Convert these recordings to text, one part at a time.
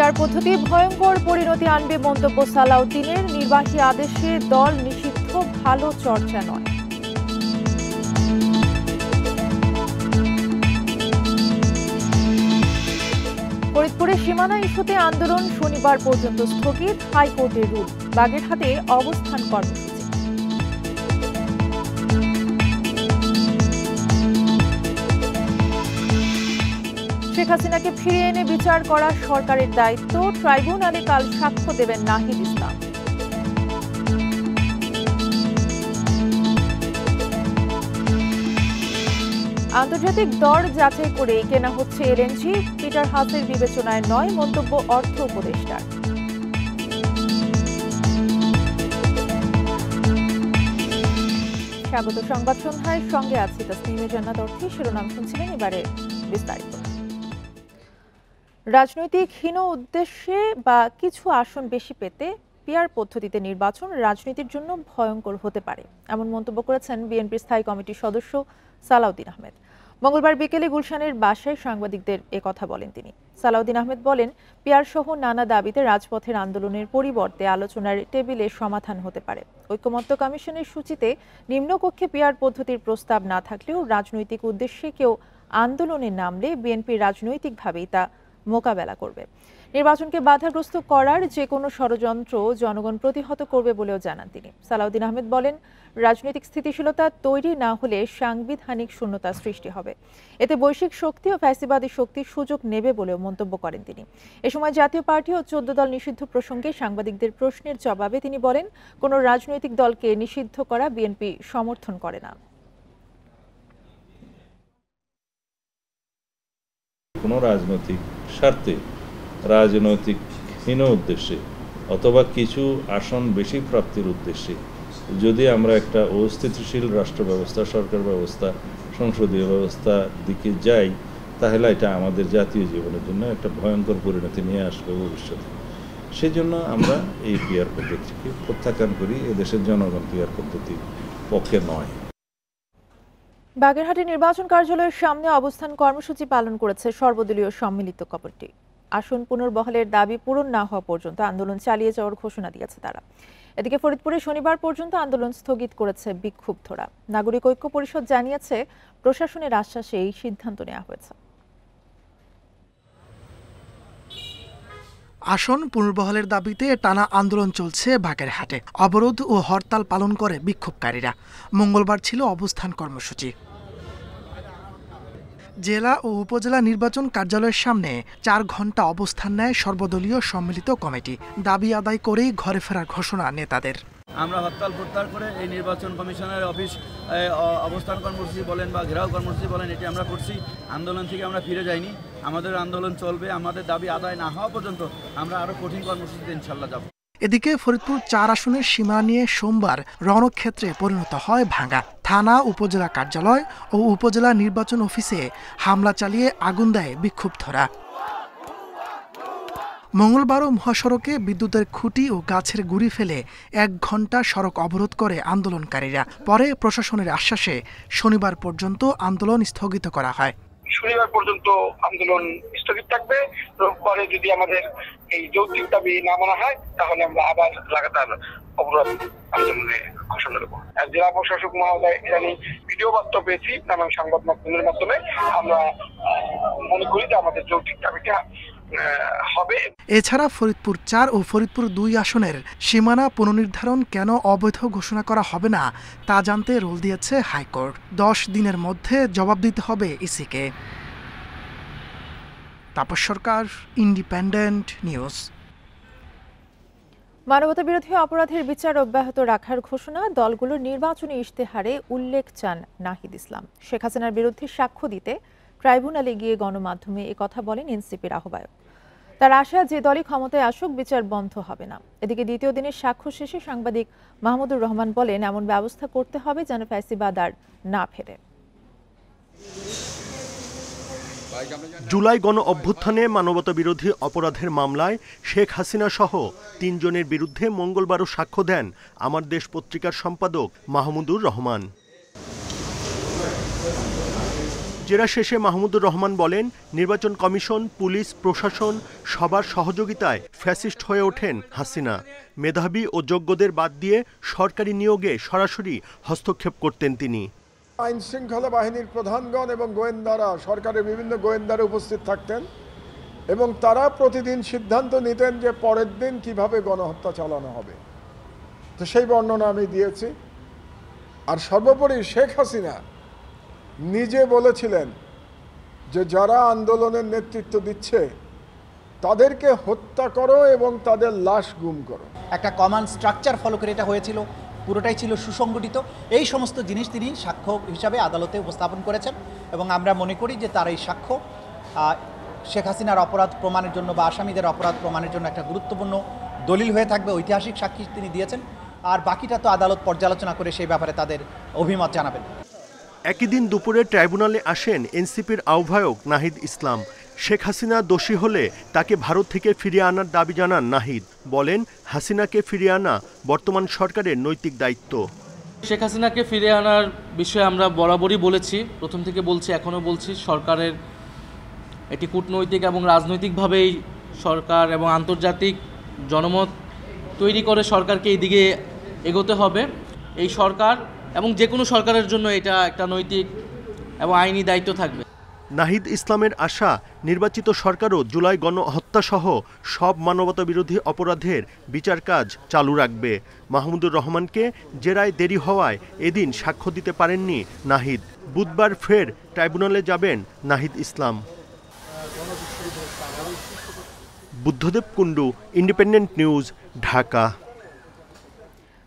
PR পদ্ধতি ভয়ঙ্কর পরিণতি আনবে মন্তব্য সালাউদ্দিনের। নির্বাহী আদেশে দল নিষিদ্ধ ভালো চর্চা নয়। ফরিদপুরে সীমানা ইস্যুতে আন্দোলন শনিবার পর্যন্ত স্থগিত, হাইকোর্টের রুল। বাগেরহাটে অবস্থান কর্মসূচি। শেখ হাসিনাকে ফিরিয়ে এনে বিচার করা সরকারের দায়িত্ব। ট্রাইব্যুনালে কাল সাক্ষ্য দেবেন নাহিদ ইসলাম। আন্তর্জাতিক দর যাচাই করে কেনা হচ্ছে এলএনজি। পিটার হাসের বিবেচনায় নয়, মন্তব্য অর্থ উপদেষ্টার। স্বাগত সংবাদ সন্ধ্যায়, সঙ্গে আছি তাসনিমে জান্নাত অর্থী। শিরোনাম শুনছিলেন, এবারে বিস্তারিত। রাজনৈতিক হীন উদ্দেশ্যে বা কিছু আসন বেশি পেতে পিআর পদ্ধতিতে নির্বাচন রাজনীতির জন্য ভয়ঙ্কর হতে পারে, এমন মন্তব্য করেছেন বিএনপির স্থায়ী কমিটির সদস্য সালাউদ্দিন আহমেদ। মঙ্গলবার বিকেলে গুলশানের বাসায় সাংবাদিকদের একথা বলেন তিনি। সালাউদ্দিন আহমেদ বলেন, পিআর সহ নানা দাবিতে রাজপথের আন্দোলনের পরিবর্তে আলোচনার টেবিলে সমাধান হতে পারে। ঐকমত্য কমিশনের সূচিতে নিম্নকক্ষে পিআর পদ্ধতির প্রস্তাব না থাকলেও রাজনৈতিক উদ্দেশ্যে কেউ আন্দোলনে নামলে বিএনপি রাজনৈতিকভাবেই তা মোকাবেলা করবে। নির্বাচনকে বাধাগ্রস্ত করার যে কোনো ষড়যন্ত্র জনগণ প্রতিহত করবে বলেও জানান তিনি। সালাউদ্দিন আহমেদ বলেন, রাজনৈতিক স্থিতিশীলতা তৈরি না হলে সাংবিধানিক শূন্যতা সৃষ্টি হবে। এতে বৈশ্বিক শক্তি ও ফ্যাসিবাদী শক্তির সুযোগ নেবে বলেও মন্তব্য করেন তিনি। এ সময় জাতীয় পার্টি ও 14 দল নিষিদ্ধ প্রসঙ্গে সাংবাদিকদের প্রশ্নের জবাবে তিনি বলেন, কোনো রাজনৈতিক দলকে নিষিদ্ধ করা বিএনপি সমর্থন করে না। কোনো রাজনৈতিক স্বার্থে, রাজনৈতিক হীন উদ্দেশ্যে অথবা কিছু আসন বেশি প্রাপ্তির উদ্দেশ্যে যদি আমরা একটা অস্থিতিশীল রাষ্ট্র ব্যবস্থা, সরকার ব্যবস্থা, সংসদীয় ব্যবস্থার দিকে যাই, তাহলে এটা আমাদের জাতীয় জীবনের জন্য একটা ভয়ঙ্কর পরিণতি নিয়ে আসবে ভবিষ্যতে। সেজন্য আমরা এই পিআর পদ্ধতিকে প্রত্যাখ্যান করি। এদেশের জনগণ পিআর পদ্ধতির পক্ষে নয়। বাগেরহাটে নির্বাচন কার্যালয়ের সামনে অবস্থান কর্মসূচি পালন করেছে সর্বদলীয় সম্মিলিত কমিটি। আসন পুনর্বহালের দাবি পূরণ না হওয়া পর্যন্ত আন্দোলন চালিয়ে যাওয়ার ঘোষণা দিয়েছে তারা। এদিকে ফরিদপুরে শনিবার পর্যন্ত আন্দোলন স্থগিত করেছে বিক্ষুব্ধরা। নাগরিক ঐক্য পরিষদ জানিয়েছে, প্রশাসনের আশ্বাসে এই সিদ্ধান্ত নেওয়া হয়েছে। আসন পুনর্বহালের দাবিতে টানা আন্দোলন চলছে বাগেরহাটে। অবরোধ ও হরতাল পালন করে বিক্ষোভকারীরা। মঙ্গলবার ছিল অবস্থান কর্মসূচি। জেলা ও উপজেলা নির্বাচন কার্যালয়ের সামনে 4 ঘন্টা অবস্থান নেয় সর্বদলীয় সম্মিলিত কমিটি। দাবি আদায় করেই ঘরে ফেরার ঘোষণা নেতাদের। আমরা হরতাল প্রত্যাহার করে এই নির্বাচন কমিশনের অফিস অবস্থান কর্মসূচি বলেন বা ঘেরাও কর্মসূচি বলেন, এটি আমরা করছি। আন্দোলন থেকে আমরা ফিরে যাইনি, আমাদের আন্দোলন চলবে। আমাদের দাবি আদায় না হওয়া পর্যন্ত আমরা আরো কঠিন কর্মসূচিতে ইনশাল্লাহ যাব। এদিকে ফরিদপুর 4 আসনের সীমানা নিয়ে সোমবার রণক্ষেত্রে পরিণত হয় ভাঙা। থানা, উপজেলা কার্যালয় ও উপজেলা নির্বাচন অফিসে হামলা চালিয়ে আগুন দেয় বিক্ষুব্ধরা। মঙ্গলবারও মহাসড়কে বিদ্যুতের খুঁটি ও গাছের গুঁড়ি ফেলে 1 ঘন্টা সড়ক অবরোধ করে আন্দোলনকারীরা। পরে প্রশাসনের আশ্বাসে শনিবার পর্যন্ত আন্দোলন স্থগিত করা হয়। শনিবার পর্যন্ত আন্দোলন স্থগিত থাকবে। পরে যদি আমাদের এই যৌক্তিক দাবি না মানা হয়, তাহলে আমরা আবার লাগাতার অবরোধ আন্দোলনে ঘোষণা দেবো। জেলা প্রশাসক মহোদয় ইদানিং ভিডিও বার্তা পেয়েছি নানান সংবাদ মাধ্যমের মাধ্যমে। আমরা মনে করি যে আমাদের যৌক্তিক দাবিটা হবে। এছাড়া ফরিদপুর 4 ও ফরিদপুর 2 আসনের সীমানা পুনর্নির্ধারণ কেন অবৈধ ঘোষণা করা হবে না তা জানতে রুল দিয়েছে হাইকোর্ট। 10 দিনের মধ্যে জবাব দিতে হবে ইসিকে। তাপস সরকার, ইন্ডিপেন্ডেন্ট নিউজ। মানবতাবিরোধী অপরাধের বিচার অব্যাহত রাখার ঘোষণা, দলগুলোর নির্বাচনী ইশতেহারে উল্লেখ চান নাহিদ ইসলাম। শেখ হাসিনার বিরুদ্ধে সাক্ষ্য দিতে ট্রাইব্যুনালে গিয়ে গণমাধ্যমে একথা বলেন এনসিপির আহ্বায়ক। তার আশা, যে দলই ক্ষমতায় আসুক বিচার বন্ধ হবে না। এদিকে দ্বিতীয় দিনের সাক্ষ্য শেষে সাংবাদিক মাহমুদুর রহমান বলেন, এমন ব্যবস্থা করতে হবে যেন ফ্যাসিবাদ আর না ফেরে। জুলাই গণ অভ্যুত্থানে মানবতাবিরোধী অপরাধের মামলায় শেখ হাসিনা সহ 3 জনের বিরুদ্ধে মঙ্গলবারও সাক্ষ্য দেন আমার দেশ পত্রিকার সম্পাদক মাহমুদুর রহমান। জেরা শেষে মাহমুদুর রহমান বলেন, নির্বাচন কমিশন, পুলিশ, প্রশাসন সবার সহযোগিতায় ফ্যাসিস্ট হয়ে ওঠেন হাসিনা। মেধাবী ও যোগ্যদের বাদ দিয়ে সরকারি নিয়োগে সরাসরি হস্তক্ষেপ করতেন তিনি। আইন শৃঙ্খলা বাহিনীর প্রধানগণ এবং গোয়েন্দারা, সরকারের বিভিন্ন গোয়েন্দারা উপস্থিত থাকতেন এবং তারা প্রতিদিন সিদ্ধান্ত নিতেন যে পরের দিন কিভাবে গণহত্যা চালানো হবে। তো সেই বর্ণনা আমি দিয়েছি। আর সর্বোপরি শেখ হাসিনা নিজে বলেছিলেন যে যারা আন্দোলনের নেতৃত্ব দিচ্ছে তাদেরকে হত্যা করো এবং তাদের লাশ গুম করো। একটা কমন স্ট্রাকচার ফলো করে এটা হয়েছিল, পুরোটাই ছিল সুসংগঠিত। এই সমস্ত জিনিস তিনি সাক্ষ্য হিসাবে আদালতে উপস্থাপন করেছেন এবং আমরা মনে করি যে তার এই সাক্ষ্য শেখ হাসিনার অপরাধ প্রমাণের জন্য বা আসামিদের অপরাধ প্রমাণের জন্য একটা গুরুত্বপূর্ণ দলিল হয়ে থাকবে, ঐতিহাসিক সাক্ষী তিনি দিয়েছেন। আর বাকিটা তো আদালত পর্যালোচনা করে সেই ব্যাপারে তাদের অভিমত জানাবেন। একই দিন দুপুরে ট্রাইব্যুনালে আসেন এনসিপির আহ্বায়ক নাহিদ ইসলাম। শেখ হাসিনা দোষী হলে তাকে ভারত থেকে ফিরিয়ে আনার দাবি জানান নাহিদ। বলেন, হাসিনাকে ফিরিয়ে আনা বর্তমান সরকারের নৈতিক দায়িত্ব। শেখ হাসিনাকে ফিরিয়ে আনার বিষয়ে আমরা বরাবরই বলেছি, প্রথম থেকে বলছি, এখনও বলছি, সরকারের এটি কূটনৈতিক এবং রাজনৈতিকভাবেই সরকার এবং আন্তর্জাতিক জনমত তৈরি করে সরকারকে এই দিকে এগোতে হবে। এই সরকার এবং যে কোনো সরকারের জন্য এটা একটা নৈতিক এবং আইনি দায়িত্ব থাকবে। নাহিদ ইসলামের আশা, নির্বাচিত সরকারও জুলাই গণহত্যাসহ সব মানবতাবিরোধী অপরাধের বিচার কাজ চালু রাখবে। মাহমুদুর রহমানকে জেরায় দেরি হওয়ায় এদিন সাক্ষ্য দিতে পারেননি নাহিদ। বুধবার ফের ট্রাইব্যুনালে যাবেন নাহিদ ইসলাম। Buddhadeb Kundu, independent news, Dhaka.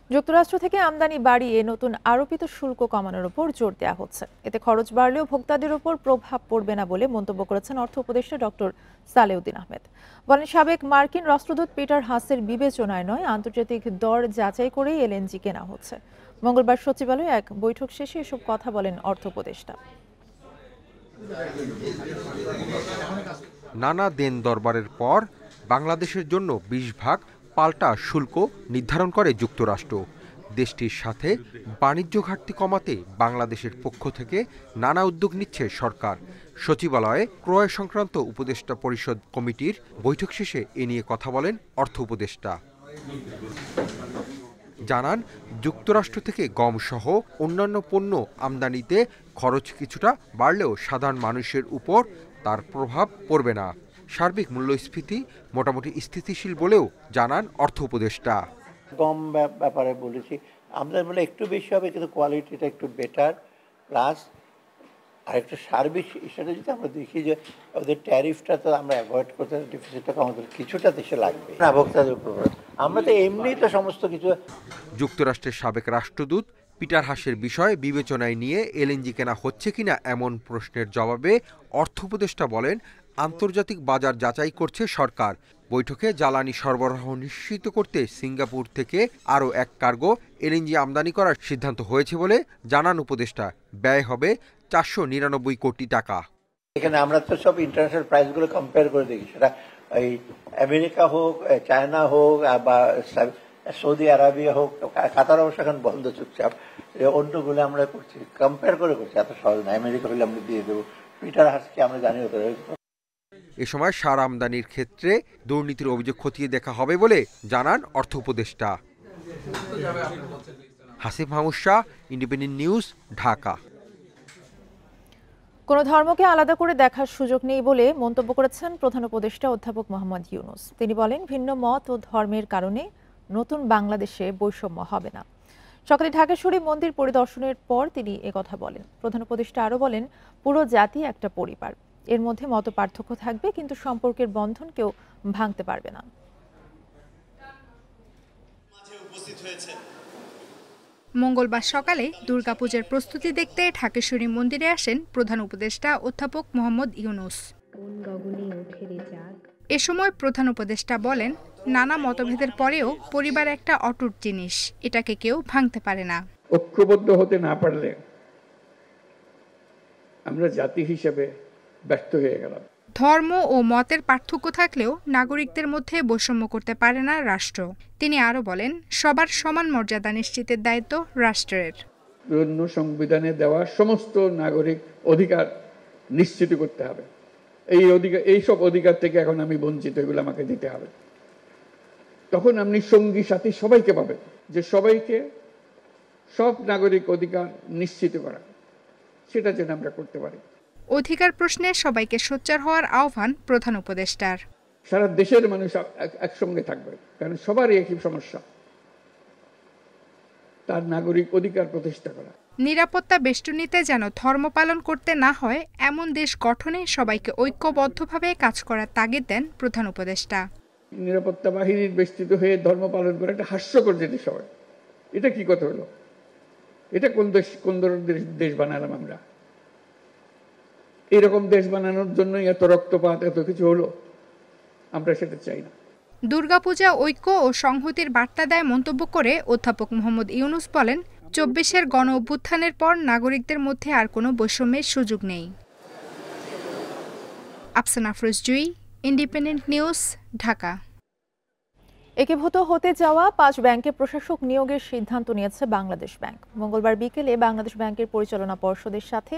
যুক্তরাষ্ট্র থেকে আমদানি বাড়িয়ে নতুন আরোপিত শুল্ক কমানোর উপর জোর দেওয়া হচ্ছে। এতে খরচ বাড়লেও ভোক্তাদের উপর প্রভাব পড়বে না বলে মন্তব্য করেছেন অর্থ উপদেষ্টা ডক্টর সালেউদ্দিন আহমেদ। বলেন, সাবেক মার্কিন রাষ্ট্রদূত পিটার হাসের বিবেচনায় নয়, আন্তর্জাতিক দর যাচাই করেই এলএনজি কেনা হচ্ছে। মঙ্গলবার সচিবালয়ে এক বৈঠক শেষে এসব কথা বলেন অর্থ উপদেষ্টা। নানা দেন দরবারের পর বাংলাদেশের জন্য 20 ভাগ পাল্টা শুল্ক নির্ধারণ করে যুক্তরাষ্ট্র। দেশটির সাথে বাণিজ্য ঘাটতি কমাতে বাংলাদেশের পক্ষ থেকে নানা উদ্যোগ নিচ্ছে সরকার। সচিবালয়ে ক্রয় সংক্রান্ত উপদেষ্টা পরিষদ কমিটির বৈঠক শেষে এ নিয়ে কথা বলেন অর্থ উপদেষ্টা। জানান, যুক্তরাষ্ট্র থেকে গম সহ অন্যান্য পণ্য আমদানিতে খরচ কিছুটা বাড়লেও সাধারণ মানুষের উপর তার প্রভাব পড়বে না। সার্বিক মূল্যস্ফীতি মোটামুটি স্থিতিশীল বলেও জানান অর্থ উপদেষ্টা। গম ব্যাপারে বলেছি, আমাদের বলে একটু বেশি হবে কিন্তু কোয়ালিটিটা একটু বেটার, প্লাস আর একটু সার্বিক হিসেবে যদি আমরা দেখি যে ওদের ট্যারিফটা তো আমরা অ্যাভয়েড করতে, ডিফিসিটটা আমাদের কিছুটা দেশে লাগবে না ভোক্তাদের উপর। আমরা তো এমনিই তো সমস্ত কিছু। যুক্তরাষ্ট্রের সাবেক রাষ্ট্রদূত পিটার হাসের বিষয়ে বিবেচনায় নিয়ে এলএনজি কেনা হচ্ছে কিনা এমন প্রশ্নের জবাবে অর্থ উপদেষ্টা বলেন, আন্তর্জাতিক বাজার যাচাই করছে সরকার। বৈঠকে জ্বালানি সরবরাহ নিশ্চিত করতে সিঙ্গাপুর থেকে আরও এক কার্গো এলএনজি আমদানি করার সিদ্ধান্ত হয়েছে বলে জানান উপদেষ্টা। ব্যয় হবে 499 কোটি টাকা। এখানে আমরা তো সব ইন্টারন্যাশনাল প্রাইসগুলো কম্পেয়ার করে দেখি, সেটা এই আমেরিকা হোক, চায়না হোক বা সৌদি আরবিয়া হোক, কাতার অবশ্য এখন বন্ধ চুপচাপ, অন্যগুলো আমরা করছি, কম্পেয়ার করে করছি, এত সহজ না। আমেরিকা হলে আমরা দিয়ে দেবো, পিটার হাসকে আমরা জানি। এ সময় সার আমদানির ক্ষেত্রে দুর্নীতির অভিযোগ খতিয়ে দেখা হবে বলে জানান অর্থ উপদেষ্টা। Hasif Mahmud Shah, independent news, Dhaka. কোনো ধর্মকে আলাদা করে দেখার সুযোগ নেই বলে মন্তব্য করেছেন প্রধান উপদেষ্টা অধ্যাপক মোহাম্মদ ইউনূস। তিনি বলেন, ভিন্ন মত ও ধর্মের কারণে নতুন বাংলাদেশে বৈষম্য হবে না। সকালে ঢাকেশ্বরী মন্দির পরিদর্শনের পর তিনি একথা বলেন। প্রধান উপদেষ্টা আরও বলেন, পুরো জাতি একটা পরিবার, এর মধ্যে মত পার্থক্য থাকবে কিন্তু সম্পর্কের বন্ধন কেউ ভাঙতে পারবে না। মঙ্গলবার সকালে দুর্গাপূজার প্রস্তুতি দেখতে ঢাকেশ্বরী মন্দিরে আসেন প্রধান উপদেষ্টা অধ্যাপক মোহাম্মদ ইউনূস। এ সময় প্রধান উপদেষ্টা বলেন, নানা মতভেদের পরেও পরিবার একটা অটুট জিনিস, এটাকে কেউ ভাঙতে পারে না। ঐক্যবদ্ধ হতে না পারলে আমরা জাতি হিসেবে ব্যর্থ হয়ে গেলাম। ধর্ম ও মতের পার্থক্য থাকলেও নাগরিকদের মধ্যে বৈষম্য করতে পারে না রাষ্ট্র। তিনি আরো বলেন, সবার সমান মর্যাদা নিশ্চিতের দায়িত্ব রাষ্ট্রের। সংবিধানে দেওয়া সমস্ত নাগরিক অধিকার নিশ্চিত করতে হবে। এইসব অধিকার থেকে এখন আমি বঞ্চিত, এগুলো আমাকে দিতে হবে। তখন আপনি সঙ্গী সাথী সবাইকে পাবেন, যে সবাইকে সব নাগরিক অধিকার নিশ্চিত করা, সেটা যেন আমরা করতে পারি। অধিকার প্রশ্নে সবাইকে সোচ্চার হওয়ার আহ্বান প্রধান উপদেষ্টার। সারা দেশের মানুষ একসঙ্গে থাকবে, কারণ সবারই একই সমস্যা, তার নাগরিক অধিকার প্রতিষ্ঠা করা। নিরাপত্তা বেষ্টনীতে যেন ধর্ম পালন করতে না হয় এমন দেশ গঠনে সবাইকে ঐক্যবদ্ধভাবে কাজ করার তাগিদ দেন প্রধান উপদেষ্টা। নিরাপত্তা বাহিনীর বেষ্টিত হয়ে ধর্ম পালন করা একটা হাস্যকর জিনিস হয়। এটা কি কথা হলো? এটা কোন ধরনের দেশ বানালাম আমরা? এরকম দেশ বানানোর জন্য এত রক্তপাত, এত কিছু হলো, আমরা সেটা চাই না। দুর্গাপূজা ঐক্য ও সংহতির বার্তা দেয় মন্তব্য করে অধ্যাপক মোহাম্মদ ইউনুস বলেন, ২৪-এর গণ অভ্যুত্থানের পর নাগরিকদের মধ্যে আর কোনো বৈষম্যের সুযোগ নেই। আফসানা আফরোজ জুই, ইন্ডিপেন্ডেন্ট নিউজ, ঢাকা। একীভূত হতে যাওয়া ৫ ব্যাংকে প্রশাসক নিয়োগের সিদ্ধান্ত নিয়েছে বাংলাদেশ ব্যাংক। মঙ্গলবার বিকেলে বাংলাদেশ ব্যাংকের পরিচালনা পর্ষদের সাথে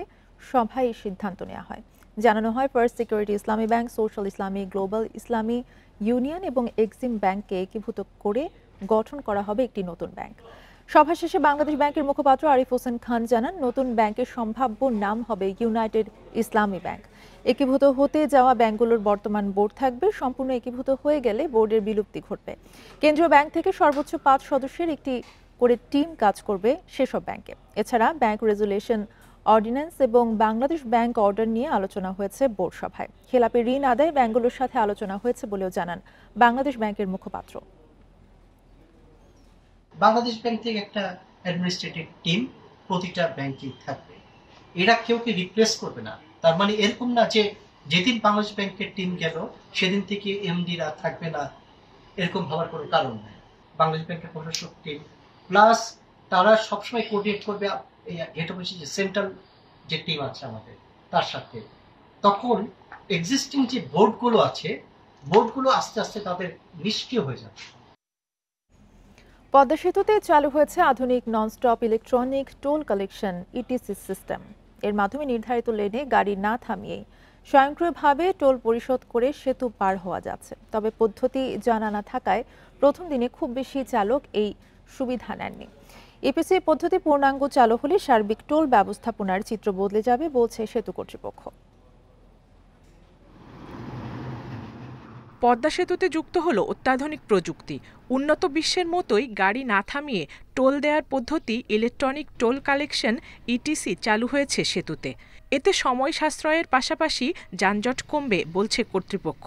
সভায় এই সিদ্ধান্ত নেওয়া হয়। জানানো হয়, ফার্স্ট সিকিউরিটি ইসলামী ব্যাংক, সোশ্যাল ইসলামী, গ্লোবাল ইসলামী ইউনিয়ন এবং এক্সিম ব্যাংককে একীভূত করে গঠন করা হবে একটি নতুন ব্যাংক। সভা শেষে বাংলাদেশ ব্যাংকের মুখপাত্র আরিফ হোসেন খান জানান, নতুন ব্যাংকের সম্ভাব্য নাম হবে ইউনাইটেড ইসলামী ব্যাংক। একীভূত হতে যাওয়া ব্যাংকগুলোর বর্তমান বোর্ড থাকবে, সম্পূর্ণ একীভূত হয়ে গেলে বোর্ডের বিলুপ্তি ঘটবে। কেন্দ্রীয় ব্যাংক থেকে সর্বোচ্চ ৫ সদস্যের একটি করে টিম কাজ করবে সেসব ব্যাংকে। এছাড়া ব্যাংক রেজুলেশন অর্ডিন্যান্স এবং বাংলাদেশ ব্যাংক অর্ডার নিয়ে আলোচনা হয়েছে বোর্ড সভায়। খেলাপি ঋণ আদায় ব্যাংকগুলোর সাথে আলোচনা হয়েছে বলেও জানান বাংলাদেশ ব্যাংকের মুখপাত্র। বাংলাদেশ ব্যাংক থেকে একটা অ্যাডমিনিস্ট্রেটিভ টিম প্রতিটা ব্যাংকে থাকবে, এরা কেউ রিপ্লেস করবে না। তার মানে এরকম না যে যেদিন বাংলাদেশ ব্যাংকের টিম গেল সেদিন থেকে এমডিরা থাকবে না, এরকম ভাবার কোনো কারণ নেই। বাংলাদেশ ব্যাংকের প্রশাসক টিম প্লাস তারা সবসময় কোঅর্ডিনেট করবে হেড অফিস যে সেন্ট্রাল যে টিম আছে আমাদের তার সাথে। তখন এক্সিস্টিং যে বোর্ডগুলো আছে, বোর্ডগুলো আস্তে আস্তে তাদের নিষ্ক্রিয় হয়ে যাবে। পদ্মা সেতুতে চালু হয়েছে আধুনিক nonstop electronic toll collection etc system. এর মাধ্যমে নির্ধারিত লেনে গাড়ি না থামিয়েই স্বয়ংক্রিয়ভাবে টোল পরিশোধ করে সেতু পার হওয়া যাচ্ছে। তবে পদ্ধতি জানা না থাকায় প্রথম দিনে খুব বেশি চালক এই সুবিধা নেননি। ইপিসি পদ্ধতি পূর্ণাঙ্গ চালু হলে সার্বিক টোল ব্যবস্থাপনার চিত্র বদলে যাবে বলছে সেতু কর্তৃপক্ষ। পদ্মা সেতুতে যুক্ত হলো অত্যাধুনিক প্রযুক্তি। উন্নত বিশ্বের মতোই গাড়ি না থামিয়ে টোল দেওয়ার পদ্ধতি ইলেকট্রনিক টোল কালেকশন ইটিসি চালু হয়েছে সেতুতে। এতে সময় সাশ্রয়ের পাশাপাশি যানজট কমবে বলছে কর্তৃপক্ষ।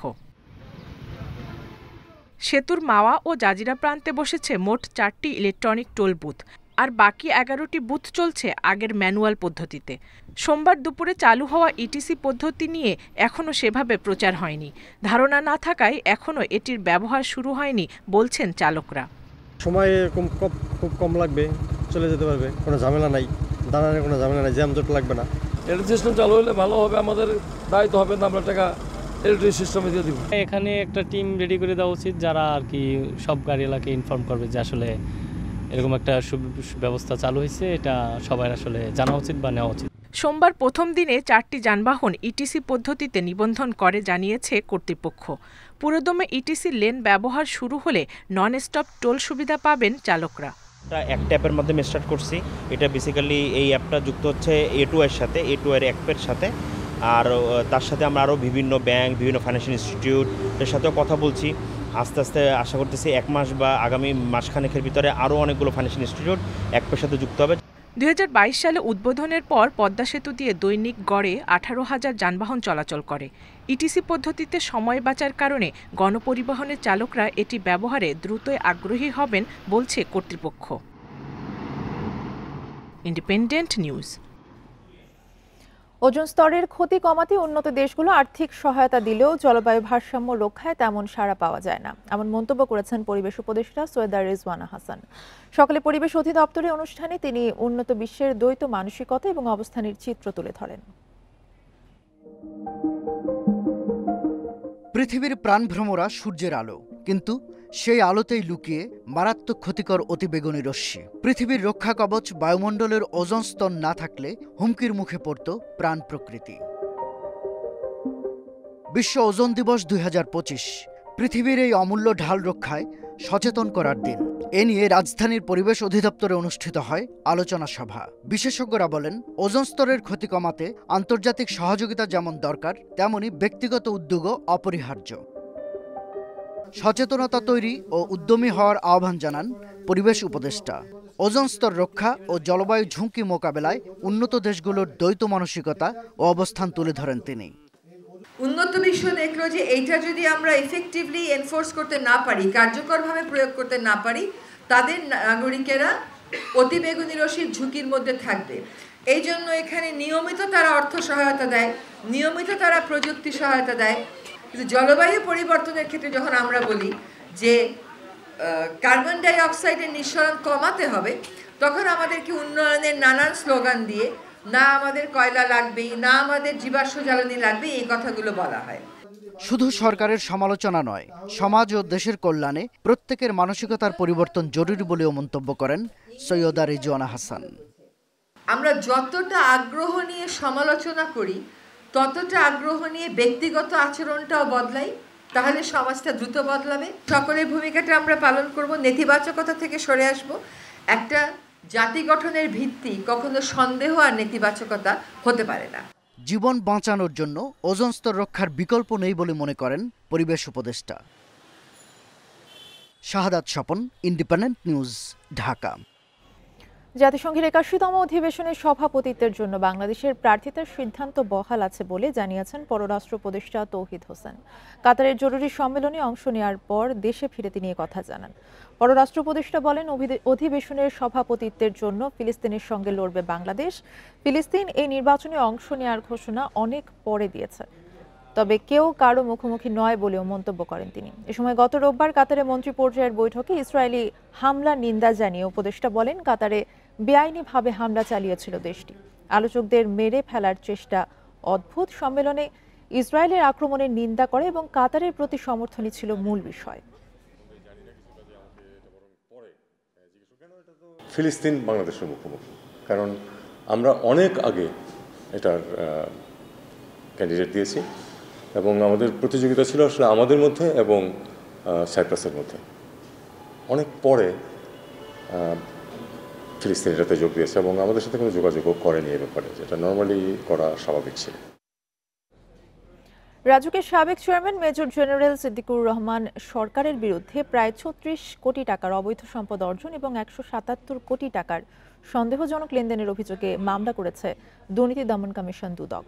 সেতুর মাওয়া ও জাজিরা প্রান্তে বসেছে মোট 4টি ইলেকট্রনিক টোল বুথ, আর বাকি 11টি বুথ চলছে আগের ম্যানুয়াল পদ্ধতিতে। সোমবার দুপুরে চালু হওয়া ইটিসি পদ্ধতি নিয়ে এখনও সেভাবে প্রচার হয়নি। ধারণা না থাকায় এখনও এটির ব্যবহার শুরু হয়নি বলছেন চালকরা। সময় খুব কম লাগবে, চলে যেতে পারবে, কোনো ঝামেলা নাই, দাঁড়ানোর কোনো ঝামেলা নাই, জ্যামজট লাগবে না। ইলেকট্রিক সিস্টেম চালু হলে ভালো হবে, আমাদের দায়িত্ব হবে না আমরা টাকা ইলেকট্রিক সিস্টেমে দিয়ে দিব। এখানে একটা টিম রেডি করে দেওয়া উচিত, যারা আর কি সব গাড়িওয়ালাকে ইনফর্ম করবে যে আসলে এরকম একটা ব্যবস্থা চালু হয়েছে, এটা সবার আসলে জানা উচিত বা নেওয়া উচিত। সোমবার প্রথম দিনে 4টি যানবাহন ইটিসি পদ্ধতিতে নিবন্ধন করে জানিয়েছে কর্তৃপক্ষ। পুরোদমে ইটিসি লেন ব্যবহার শুরু হলে নন স্টপ টোল সুবিধা পাবেন চালকরা। একটা অ্যাপের মাধ্যমে স্টার্ট করছি। এটা বেসিক্যালি এই অ্যাপটা যুক্ত হচ্ছে A2 এর সাথে, A2 এর অ্যাপের সাথে, আর তার সাথে আমরা আরও বিভিন্ন ব্যাংক, বিভিন্ন ফাইন্যান্সিয়াল ইনস্টিটিউটের সাথেও কথা বলছি। আস্তে আস্তে আশা করতেছি 1 মাস বা আগামী মাসখানেকের ভিতরে আরও অনেকগুলো ফাইন্যান্সিয়াল ইনস্টিটিউট অ্যাপের সাথে যুক্ত হবে। 2022 সালে উদ্বোধনের পর পদ্মা সেতু দিয়ে দৈনিক গড়ে 18,000 যানবাহন চলাচল করে। ইটিসি পদ্ধতিতে সময় বাঁচার কারণে গণপরিবহনের চালকরা এটি ব্যবহারে দ্রুতই আগ্রহী হবেন বলছে কর্তৃপক্ষ। Independent news. ওজোন স্তরের ক্ষতি কমাতে উন্নত দেশগুলো আর্থিক সহায়তা দিলেও জলবায়ু ভারসাম্য রক্ষায় তেমন সাড়া পাওয়া যায় না, এমন মন্তব্য করেছেন পরিবেশ উপদেষ্টা সৈয়দা রিজওয়ানা হাসান। সকালে পরিবেশ অধিদপ্তরের অনুষ্ঠানে তিনি উন্নত বিশ্বের দ্বৈত মানসিকতা এবং অবস্থানের চিত্র তুলে ধরেন। পৃথিবীর প্রাণভ্রমরা সূর্যের আলো, কিন্তু সেই আলোতেই লুকিয়ে মারাত্মক ক্ষতিকর অতিবেগুনি রশ্মি। পৃথিবীর রক্ষা কবচ বায়ুমণ্ডলের ওজোন স্তর না থাকলে হুমকির মুখে পড়ত প্রাণ প্রকৃতি। বিশ্ব ওজোন দিবস 2025 পৃথিবীর এই অমূল্য ঢাল রক্ষায় সচেতন করার দিন। এ নিয়ে রাজধানীর পরিবেশ অধিদপ্তরে অনুষ্ঠিত হয় আলোচনা সভা। বিশেষজ্ঞরা বলেন, ওজোন স্তরের ক্ষতি কমাতে আন্তর্জাতিক সহযোগিতা যেমন দরকার, তেমনি ব্যক্তিগত উদ্যোগও অপরিহার্য। সচেতনতা তৈরি ও উদ্যমী হওয়ার আহ্বান জানান পরিবেশ উপদেষ্টা। ওজোন স্তর রক্ষা ও জলবায়ু ঝুঁকি মোকাবেলায় উন্নত দেশগুলোর দ্বৈত মানসিকতা ও অবস্থান তুলে ধরেন তিনি। উন্নত বিশ্ব দেখলো যে এইটা যদি আমরা এফেক্টিভলি এনফোর্স করতে না পারি, কার্যকরভাবে প্রয়োগ করতে না পারি, তাদের নাগরিকেরা অতিবেগুনি রশ্মির ঝুঁকির মধ্যে থাকবে। এই জন্য এখানে নিয়মিত তারা অর্থ সহায়তা দেয়, নিয়মিত তারা প্রযুক্তি সহায়তা দেয়। কিন্তু জলবায়ু পরিবর্তনের ক্ষেত্রে যখন আমরা বলি যে কার্বন ডাই অক্সাইডের নিঃসরণ কমাতে হবে, তখন আমাদেরকে উন্নয়নের নানান স্লোগান দিয়ে না আমাদের কয়লা লাগবে, না আমাদের জীবাশ্ম জ্বালানি লাগবে, এই কথাগুলো বলা হয়। শুধু সরকারের সমালোচনা নয়, সমাজ ও দেশের কল্যাণে প্রত্যেকের মানসিকতার পরিবর্তন জরুরি বলেও মন্তব্য করেন সৈয়দা রিজওয়ানা হাসান। আমরা যতটা আগ্রহ নিয়ে সমালোচনা করি, ততটা আগ্রহ নিয়ে ব্যক্তিগত আচরণটাও বদলাই, তাহলে সমাজটা দ্রুত বদলাবে। সকলের ভূমিকাটা আমরা পালন করব, নেতিবাচকতা থেকে সরে আসব। একটা জাতি গঠনের ভিত্তি কখনো সন্দেহ আর নেতিবাচকতা হতে পারে না। জীবন বাঁচানোর জন্য ওজোন স্তর রক্ষার বিকল্প নেই বলে মনে করেন পরিবেশ উপদেষ্টা। শাহাদাত স্বপন, ইন্ডিপেন্ডেন্ট নিউজ, ঢাকা। জাতিসংঘের 81তম অধিবেশনের সভাপতিত্বের জন্য বাংলাদেশের প্রার্থিতার সিদ্ধান্ত বহাল আছে বলে জানিয়েছেন পররাষ্ট্র উপদেষ্টা তৌহিদ হোসেন। কাতারের জরুরি সম্মেলনে অংশ নেওয়ার পর দেশে ফিরে তিনি কথা জানান। পররাষ্ট্র উপদেষ্টা বলেন, অধিবেশনের সভাপতিত্বের জন্য ফিলিস্তিনের সঙ্গে লড়বে বাংলাদেশ। ফিলিস্তিন এই নির্বাচনে অংশ নেওয়ার ঘোষণা অনেক পরে দিয়েছে, তবে কেউ কারো মুখোমুখি নয় বলেও মন্তব্য করেন তিনি। এ সময় গত রোববার কাতারে মন্ত্রী পর্যায়ের বৈঠকে ইসরায়েলি হামলার নিন্দা জানিয়ে উপদেষ্টা বলেন, কাতারে বেআইনিভাবে হামলা চালিয়েছিল দেশটি। আলোচকদের মেরে ফেলার চেষ্টা অদ্ভুত। সম্মেলনে ইসরায়েলের আক্রমণের নিন্দা করে এবং কাতারের প্রতি সমর্থনই ছিল মূল বিষয়। ফিলিস্তিন বাংলাদেশের মুখোমুখি, কারণ আমরা অনেক আগে এটার ক্যান্ডিডেট দিয়েছি এবং আমাদের প্রতিযোগিতা ছিল আসলে আমাদের মধ্যে এবং সাইপ্রাসের মধ্যে। অনেক পরে ফিলিস্তিন এটাতে যোগ দিয়েছে এবং আমাদের সাথে কোনো যোগাযোগও করেনি এ ব্যাপারে, যেটা নর্মালি করা স্বাভাবিক ছিল। রাজুকের সাবেক chairman major general Siddiqur Rahman সরকারের বিরুদ্ধে প্রায় ৩৬ কোটি টাকার অবৈধ সম্পদ অর্জন এবং ১৭৭ কোটি টাকার সন্দেহজনক লেনদেনের অভিযোগে মামলা করেছে দুর্নীতি দমন কমিশন দুদক।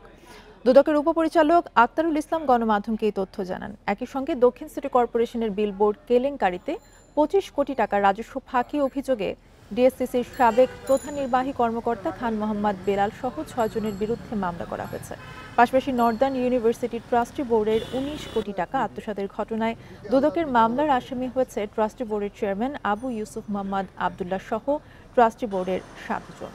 দুদকের উপপরিচালক আক্তারুল ইসলাম গণমাধ্যমকে এই তথ্য জানান। একই সঙ্গে দক্ষিণ সিটি কর্পোরেশনের বিলবোর্ড কেলেঙ্কারিতে ২৫ কোটি টাকার রাজস্ব ফাঁকি অভিযোগে ডিএসসিসির সাবেক প্রধান নির্বাহী কর্মকর্তা খান মোহাম্মদ বেলাল সহ ৬ জনের বিরুদ্ধে মামলা করা হয়েছে। পাশাপাশি নর্দার্ন ইউনিভার্সিটির ট্রাস্টি বোর্ডের ১৯ কোটি টাকা আত্মসাতের ঘটনায় দুদকের মামলার আসামি হয়েছে ট্রাস্টি বোর্ডের চেয়ারম্যান আবু ইউসুফ মোহাম্মদ আবদুল্লাহ সহ ট্রাস্টি বোর্ডের ৭ জন।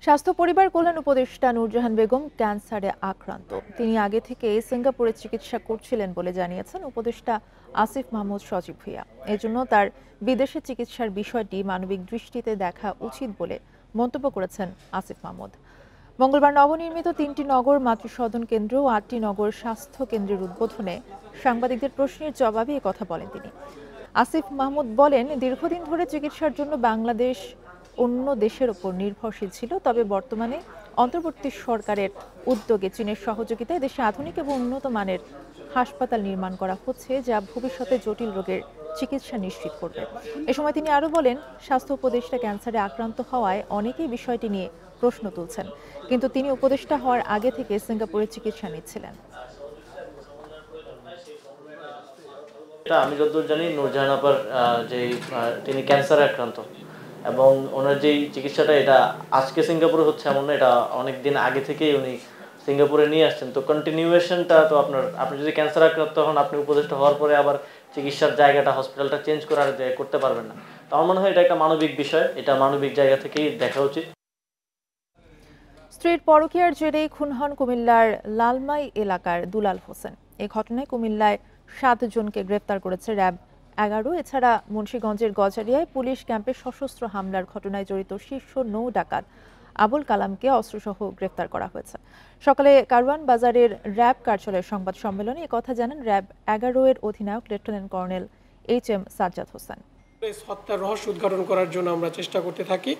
স্বাস্থ্য পরিবার কল্যাণ উপদেষ্টা নূরজাহান বেগম ক্যান্সারে আক্রান্ত। তিনি আগে থেকে সিঙ্গাপুরে চিকিৎসা করছিলেন বলে জানিয়েছেন উপদেষ্টা আসিফ মাহমুদ সজীব ভুঁইয়া। এজন্য তার বিদেশে চিকিৎসার বিষয়টি মানবিক দৃষ্টিতে দেখা উচিত বলে মন্তব্য করেছেন আসিফ মাহমুদ। মঙ্গলবার নবনির্মিত ৩টি নগর মাতৃসদন কেন্দ্র ও ৮টি নগর স্বাস্থ্য কেন্দ্রের উদ্বোধনে সাংবাদিকদের প্রশ্নের জবাবে কথা বলেন তিনি। আসিফ মাহমুদ বলেন, দীর্ঘদিন ধরে চিকিৎসার জন্য বাংলাদেশ অন্য দেশের উপর নির্ভরশীল ছিল, তবে বর্তমানে অন্তর্বর্তী সরকারের উদ্যোগে চীনের সহযোগিতায় দেশে আধুনিক এবং উন্নত মানের হাসপাতাল নির্মাণ করা হচ্ছে, যা ভবিষ্যতে জটিল রোগের চিকিৎসা নিশ্চিত করবে। এ সময় তিনি আরও বলেন, স্বাস্থ্য উপদেষ্টা ক্যান্সারে আক্রান্ত হওয়ায় অনেকেই বিষয়টি নিয়ে প্রশ্ন তুলছেন, কিন্তু তিনি উপদেষ্টা হওয়ার আগে থেকে সিঙ্গাপুরে চিকিৎসা নিচ্ছিলেন। আমি যতদূর জানি নূরজাহান আপার যে তিনি ক্যান্সারে আক্রান্ত এবং ওনার যেই চিকিৎসাটা এটা আজকে সিঙ্গাপুরে হচ্ছে এমন না, এটা অনেক দিন আগে থেকেই উনি সিঙ্গাপুরে নিয়ে আসছেন। তো কন্টিনিউয়েশনটা তো আপনি যদি ক্যান্সার আক্রান্ত হন, আপনি উপদেষ্টা হওয়ার পরে আবার চিকিৎসার জায়গাটা হসপিটালটা চেঞ্জ করতে পারবেন না। তো আমার মনে হয় এটা একটা মানবিক বিষয়, এটা মানবিক জায়গা থেকেই দেখা উচিত। স্ত্রীর পরকীয়ার জেরে খুন হন কুমিল্লার লালমাই এলাকার দুলাল হোসেন। এই ঘটনায় কুমিল্লায় 7 জনকে গ্রেফতার করেছে র্যাব 11। এছাড়া মুন্সিগঞ্জের গজারিয়ায় পুলিশ ক্যাম্পে সশস্ত্র হামলার ঘটনায় জড়িত শীর্ষ নৌ ডাকাত আবুল কালামকে অস্ত্রসহ গ্রেফতার করা হয়েছে। সকালে কারওয়ান বাজারের র্যাব কার্যালয়ের সংবাদ সম্মেলনে একথা জানান র্যাব 11 এর অধিনায়ক lieutenant colonel HM Sajjad Hossain. হত্যার রহস্য উদ্ঘাটন করার জন্য আমরা চেষ্টা করতে থাকি।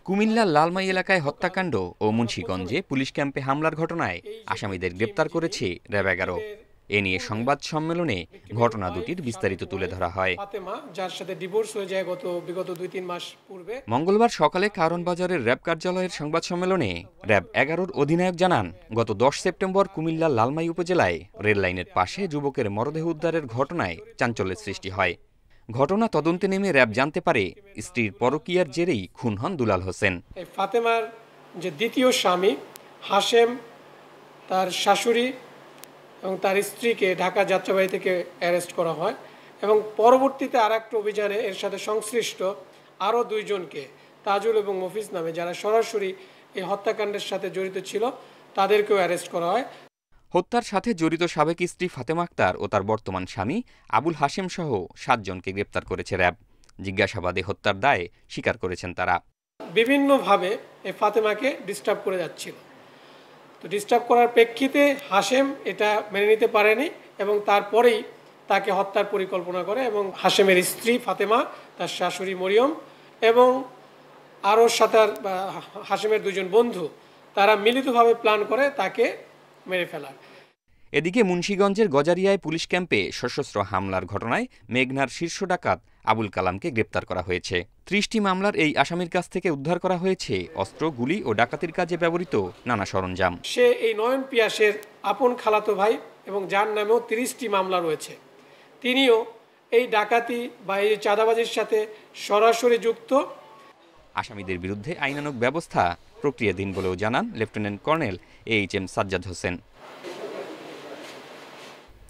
কুমিল্লার লালমাই এলাকায় হত্যাকাণ্ড ও মুন্সিগঞ্জে পুলিশ ক্যাম্পে হামলার ঘটনায় আসামিদের গ্রেপ্তার করেছে র্যাব 11। এ নিয়ে সংবাদ সম্মেলনে ঘটনা দুটির বিস্তারিত তুলে ধরা হয়। ফাতেমা, যার সাথে ডিভোর্স হয়ে যায় বিগত 2-3 মাস পূর্বে। মঙ্গলবার সকালে কারওয়ান বাজারের র্যাব কার্যালয়ের সংবাদ সম্মেলনে র্যাব 11-র অধিনায়ক জানান, গত 10 সেপ্টেম্বর কুমিল্লার লালমাই উপজেলায় রেল লাইনের পাশে যুবকের মরদেহ উদ্ধারের ঘটনায় চাঞ্চল্যের সৃষ্টি হয়। ঘটনা তদন্তে নেমে র্যাব জানতে পারে স্ত্রীর পরকীয়ার জেরেই খুন হন দুলাল হোসেন। ফাতেমার যে দ্বিতীয় স্বামী হাশেম, তার শাশুড়ি এবং তার স্ত্রীকে ঢাকা যাত্রাবাড়ি থেকে অ্যারেস্ট করা হয় এবং পরবর্তীতে আরেকটা অভিযানে এর সাথে সংশ্লিষ্ট আরও 2 জনকে, তাজুল এবং মফিজ নামে, যারা সরাসরি এই হত্যাকাণ্ডের সাথে জড়িত ছিল, তাদেরকেও অ্যারেস্ট করা হয়। হত্যার সাথে জড়িত সাবেক স্ত্রী ফাতেমা আক্তার ও তার বর্তমান স্বামী আবুল হাশেম সহ 7 জনকে গ্রেপ্তার করেছে র্যাব। জিজ্ঞাসাবাদে হত্যার দায় স্বীকার করেছেন তারা। বিভিন্নভাবে এই ফাতেমাকে ডিস্টার্ব করে যাচ্ছিল। তো ডিস্টার্ব করার প্রেক্ষিতে হাশেম এটা মেনে নিতে পারেনি এবং তারপরেই তাকে হত্যার পরিকল্পনা করে এবং হাশেমের স্ত্রী ফাতেমা, তার শাশুড়ি মরিয়ম এবং আরও 7 হাশেমের 2 জন বন্ধু, তারা মিলিতভাবে প্ল্যান করে তাকে মেরে ফেলার। এদিকে মুন্সিগঞ্জের গজারিয়ায় পুলিশ ক্যাম্পে সশস্ত্র হামলার ঘটনায় মেঘনার শীর্ষ ডাকাত আবুল কালামকে গ্রেপ্তার করা হয়েছে। 30টি মামলার এই আসামির কাছ থেকে উদ্ধার করা হয়েছে অস্ত্র, গুলি ও ডাকাতির কাজে ব্যবহৃত নানা সরঞ্জাম। সে এই নয়ন পিয়াসের আপন খালাতো ভাই এবং যার নামেও 30টি মামলা রয়েছে। তিনিও এই ডাকাতি বা এই চাঁদাবাজির সাথে সরাসরি যুক্ত। আসামিদের বিরুদ্ধে আইনানুগ ব্যবস্থা প্রক্রিয়াধীন বলেও জানান lieutenant colonel HM Sajjad Hossain.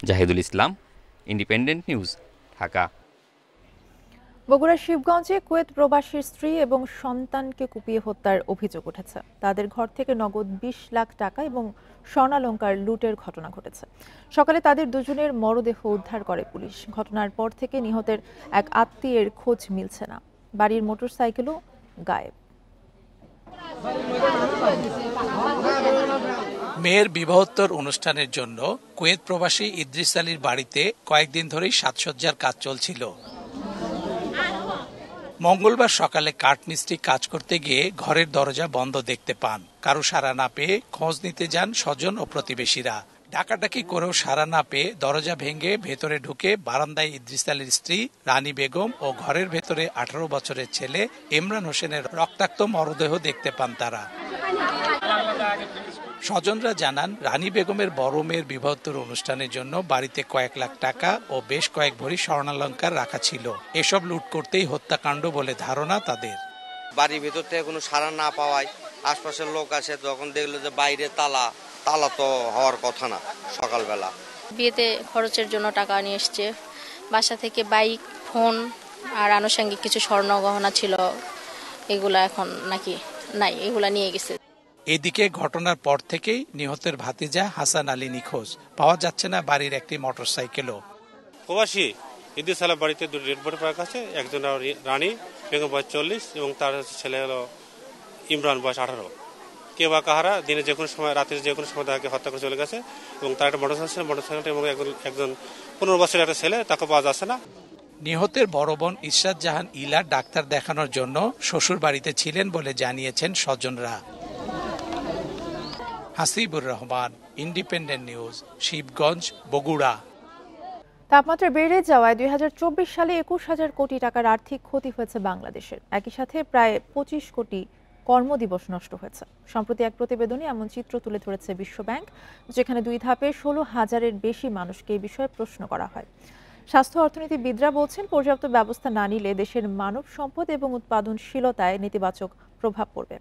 Zahidul Islam, independent news, Dhaka. বগুড়ার শিবগঞ্জে কুয়েত প্রবাসীর স্ত্রী এবং সন্তানকে কুপিয়ে হত্যার অভিযোগ উঠেছে। তাদের ঘর থেকে নগদ 20 লাখ টাকা এবং স্বর্ণালংকার লুটের ঘটনা ঘটেছে। সকালে তাদের 2 জনের মরদেহ উদ্ধার করে পুলিশ। ঘটনার পর থেকে নিহতের এক আত্মীয়ের খোঁজ মিলছে না। বাড়ির মোটরসাইকেলও গায়েব। মেয়ের বিবাহোত্তর অনুষ্ঠানের জন্য কুয়েত প্রবাসী ইদ্রিস আলীর বাড়িতে কয়েকদিন ধরেই সাজসজ্জার কাজ চলছিল। মঙ্গলবার সকালে কাঠমিস্ত্রি কাজ করতে গিয়ে ঘরের দরজা বন্ধ দেখতে পান। কারো সাড়া না পেয়ে খোঁজ নিতে যান স্বজন ও প্রতিবেশীরা। ডাকাডাকি করেও সাড়া না পেয়ে দরজা ভেঙে ভেতরে ঢুকে বারান্দায় ইদ্রিস আলীর স্ত্রী রানী বেগম ও ঘরের ভেতরে 18 বছরের ছেলে ইমরান হোসেনের রক্তাক্ত মরদেহ দেখতে পান তারা। স্বজনরা জানান, রানী বেগমের বড় মেয়ের বিবাহোত্তর অনুষ্ঠানের জন্য বাড়িতে কয়েক লাখ টাকা ও বেশ কয়েক ভরি স্বর্ণালংকার রাখা ছিল। এসব লুট করতেই হত্যাকাণ্ড বলে ধারণা তাদের। বাড়ির ভেতর থেকে কোনো সাড়া না পাওয়ায় আশপাশের লোক আসে, তখন দেখলো যে বাইরে তালা তো হওয়ার কথা না। সকালবেলা বিয়েতে খরচের জন্য টাকা নিয়ে এসছে, বাসা থেকে বাইক, ফোন আর আনুষঙ্গিক কিছু স্বর্ণ গহনা ছিল, এগুলা এখন নাকি নাই, এগুলা নিয়ে গেছে। এদিকে ঘটনার পর থেকেই নিহতের ভাতিজা হাসান আলী নিখোঁজ। পাওয়া যাচ্ছে না বাড়ির একটি মোটরসাইকেলও। প্রবাসী ইদ্রিস আলীর বাড়িতে 2 ডেড বডি পাওয়া গেছে। একজন রানী বেগম বয়স 40 এবং তার ছেলে হলো ইমরান বয়স 18। কে বা কাহারা দিনে যে কোনো সময়, রাতের যে কোনো সময় তাকে হত্যা করে চলে গেছে এবং তার একটা মোটরসাইকেল এবং একজন 15 বছরের একটা ছেলে, তাকে পাওয়া যাচ্ছে না। নিহতের বড় বোন ইশরাত জাহান ইলা ডাক্তার দেখানোর জন্য শ্বশুর বাড়িতে ছিলেন বলে জানিয়েছেন স্বজনরা। Hasibur Rahman, independent news, Shibganj, Bogura. তাপমাত্রা বেড়ে যাওয়ায় 2024 সালে 21,000 কোটি টাকার আর্থিক ক্ষতি হয়েছে বাংলাদেশের। একই সাথে প্রায় 25 কোটি কর্মদিবস নষ্ট হয়েছে। সম্প্রতি এক প্রতিবেদনে এমন চিত্র তুলে ধরেছে বিশ্বব্যাংক, যেখানে 2 ধাপে 16,000-এর বেশি মানুষকে এই বিষয়ে প্রশ্ন করা হয়। স্বাস্থ্য অর্থনীতিবিদরা বলছেন, পর্যাপ্ত ব্যবস্থা না নিলে দেশের মানব সম্পদ এবং উৎপাদনশীলতায় নেতিবাচক প্রভাব পড়বে।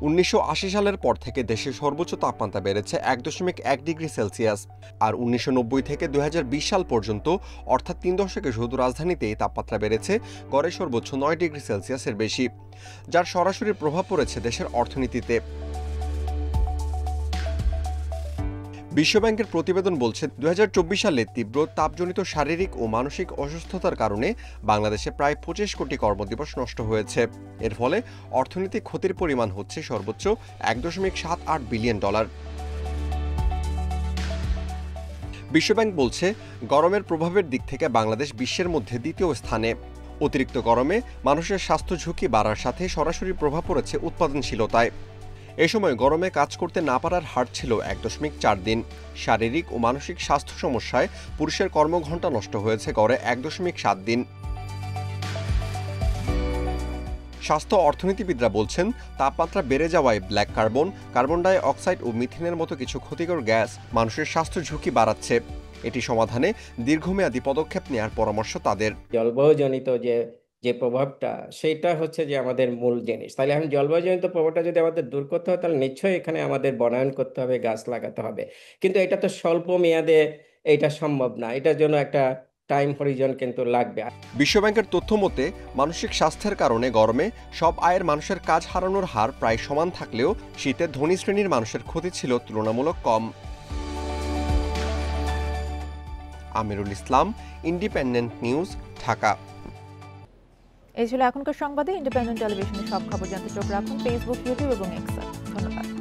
1980 সালের পর থেকে দেশের সর্বোচ্চ তাপমাত্রা বেড়েছে 1.1 ডিগ্রি সেলসিয়াস। আর 1990 থেকে 2020 সাল পর্যন্ত, অর্থাৎ 3 দশকে শুধু রাজধানীতে তাপমাত্রা বেড়েছে গড়ে সর্বোচ্চ 9 ডিগ্রি সেলসিয়াসের বেশি, যার সরাসরি প্রভাব পড়েছে দেশের অর্থনীতিতে। বিশ্বব্যাংকের প্রতিবেদন বলছে 2024 সালে তীব্র তাপজনিত শারীরিক ও মানসিক অসুস্থতার কারণে বাংলাদেশে প্রায় 25 কোটি কর্মদিবস নষ্ট হয়েছে। এর ফলে অর্থনৈতিক ক্ষতির পরিমাণ হচ্ছে সর্বোচ্চ $1.78 বিলিয়ন। বিশ্বব্যাংক বলছে গরমের প্রভাবের দিক থেকে বাংলাদেশ বিশ্বের মধ্যে দ্বিতীয় স্থানে। অতিরিক্ত গরমে মানুষের স্বাস্থ্য ঝুঁকি বাড়ার সাথে সরাসরি প্রভাব পড়েছে উৎপাদনশীলতায়। এ সময় গরমে কাজ করতে না পারার হার ছিল 1.4 দিন। শারীরিক ও মানসিক স্বাস্থ্য সমস্যায় পুরুষের কর্মঘণ্টা নষ্ট হয়েছে গড়ে 1.7 দিন। স্বাস্থ্য অর্থনীতিবিদরা বলছেন তাপমাত্রা বেড়ে যাওয়ায় black carbon, carbon die oxide ও মিথেনের মতো কিছু ক্ষতিকর গ্যাস মানুষের স্বাস্থ্য ঝুঁকি বাড়াচ্ছে। এটি সমাধানে দীর্ঘমেয়াদী পদক্ষেপ নেওয়ার পরামর্শ তাদের। জলবায়ুজনিত যে প্রভাবটা সেটা হচ্ছে যে আমাদের মূল জিনিস। তাহলে এখন জলবায়ুজনিত প্রভাবটা যদি আমাদের দূর করতে হয় তাহলে নিশ্চয়ই এখানে আমাদের বনায়ন করতে হবে, গাছ লাগাতে হবে। কিন্তু এটা তো স্বল্প মেয়াদে এটা সম্ভব না, এটার জন্য একটা টাইম হরিজন কিন্তু লাগবে। বিশ্বব্যাংকের তথ্য মতে মানসিক স্বাস্থ্যের কারণে গরমে সব আয়ের মানুষের কাজ হারানোর হার প্রায় সমান থাকলেও শীতে ধনী শ্রেণীর মানুষের ক্ষতি ছিল তুলনামূলক কম। Amirul Islam, independent news, Dhaka. এই ছিল এখনকার সংবাদে। ইন্ডিপেন্ডেন্ট টেলিভিশনের সব খবর জানতে চোখ রাখুন ফেসবুক, ইউটিউব এবং এক্সে। ধন্যবাদ।